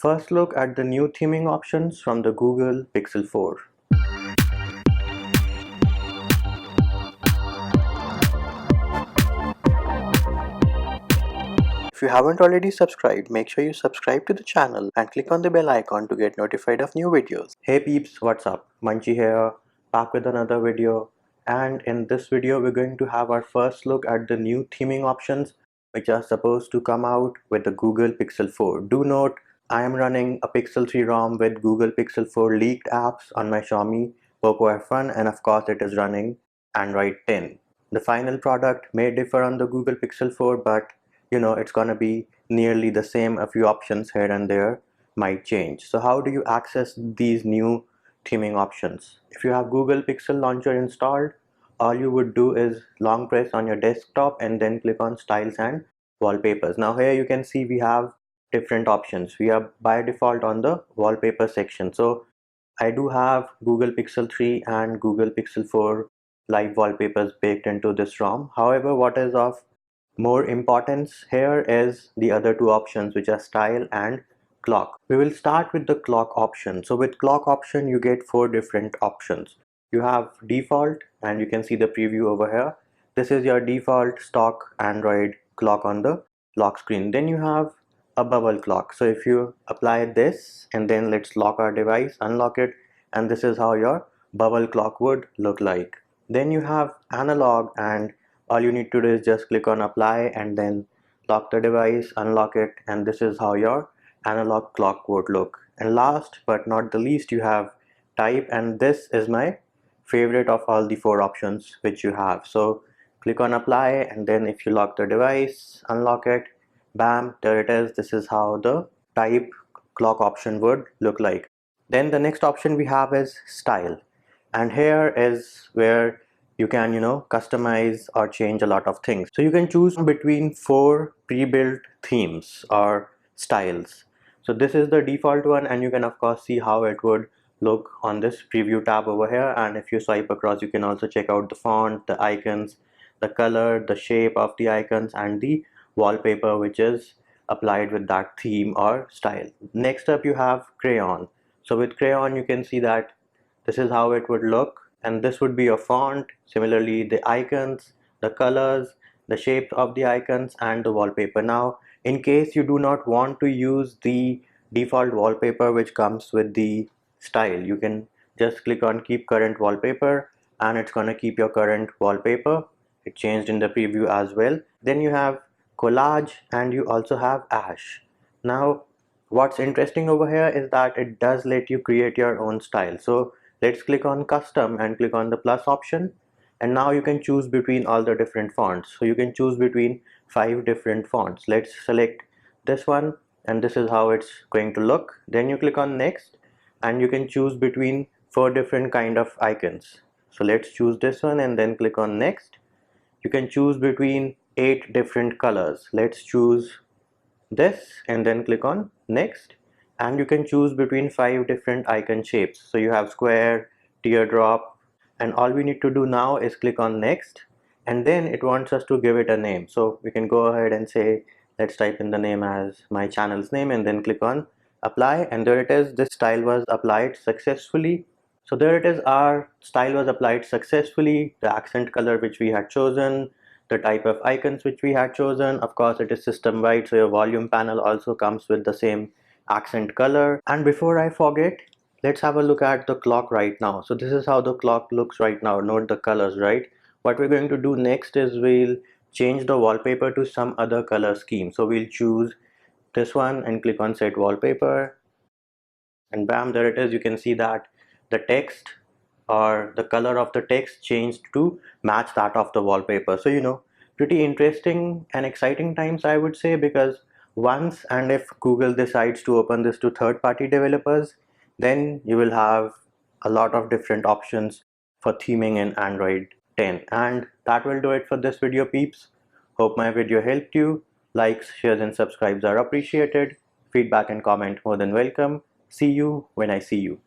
First, look at the new theming options from the Google Pixel 4. If you haven't already subscribed, make sure you subscribe to the channel and click on the bell icon to get notified of new videos. Hey peeps, what's up? Munchie here, back with another video. And in this video, we're going to have our first look at the new theming options which are supposed to come out with the Google Pixel 4. Do note, I am running a Pixel 3 ROM with Google Pixel 4 leaked apps on my Xiaomi Poco F1, and of course it is running Android 10. The final product may differ on the Google Pixel 4, but it's gonna be nearly the same. A few options here and there might change. So how do you access these new theming options? If you have Google Pixel Launcher installed, all you would do is long press on your desktop and then click on Styles and Wallpapers. Now here you can see we have different options. We are by default on the wallpaper section. So I do have Google Pixel 3 and Google Pixel 4 live wallpapers baked into this ROM. However, what is of more importance here is the other two options, which are style and clock. We will start with the clock option. So with clock option, you get four different options. You have default, and you can see the preview over here. This is your default stock Android clock on the lock screen. Then you have a bubble clock. So if you apply this and then let's lock our device, unlock it, and this is how your bubble clock would look like. Then you have analog, and all you need to do is just click on apply and then lock the device, unlock it, and this is how your analog clock would look. And last but not the least, you have type, and this is my favorite of all the four options which you have. So click on apply, and then if you lock the device, unlock it, bam, there it is. This is how the type clock option would look like. Then the next option we have is style, and here is where you can customize or change a lot of things. So you can choose between four pre-built themes or styles. So this is the default one, and you can of course see how it would look on this preview tab over here. And if you swipe across, you can also check out the font, the icons, the color, the shape of the icons, and the wallpaper which is applied with that theme or style. Next up you have crayon. So with crayon, you can see that this is how it would look, and this would be a font. Similarly, the icons, the colors, the shape of the icons, and the wallpaper. Now in case you do not want to use the default wallpaper which comes with the style, you can just click on keep current wallpaper, and it's gonna keep your current wallpaper. It changed in the preview as well. Then you have collage, and you also have ash. Now what's interesting over here is that it does let you create your own style. So let's click on custom and click on the plus option, and now you can choose between all the different fonts. So you can choose between 5 different fonts. Let's select this one, and this is how it's going to look. Then you click on next, and you can choose between 4 different kind of icons. So let's choose this one and then click on next. You can choose between 8 different colors. Let's choose this and then click on next, and you can choose between 5 different icon shapes. So you have square, teardrop, and all we need to do now is click on next, and then it wants us to give it a name. So we can go ahead and say, let's type in the name as my channel's name, and then click on apply, and there it is. This style was applied successfully. So there it is, our style was applied successfully. The accent color which we had chosen, the type of icons which we had chosen. Of course it is system wide, so your volume panel also comes with the same accent color. And before I forget, let's have a look at the clock right now. So this is how the clock looks right now. Note the colors, right? What we're going to do next is we'll change the wallpaper to some other color scheme. So we'll choose this one and click on set wallpaper, and bam, there it is. You can see that the text or the color of the text changed to match that of the wallpaper. So pretty interesting and exciting times, I would say, because once and if Google decides to open this to third-party developers, then you will have a lot of different options for theming in Android 10. And that will do it for this video, peeps. Hope my video helped you. Likes, shares, and subscribes are appreciated. Feedback and comment more than welcome. See you when I see you.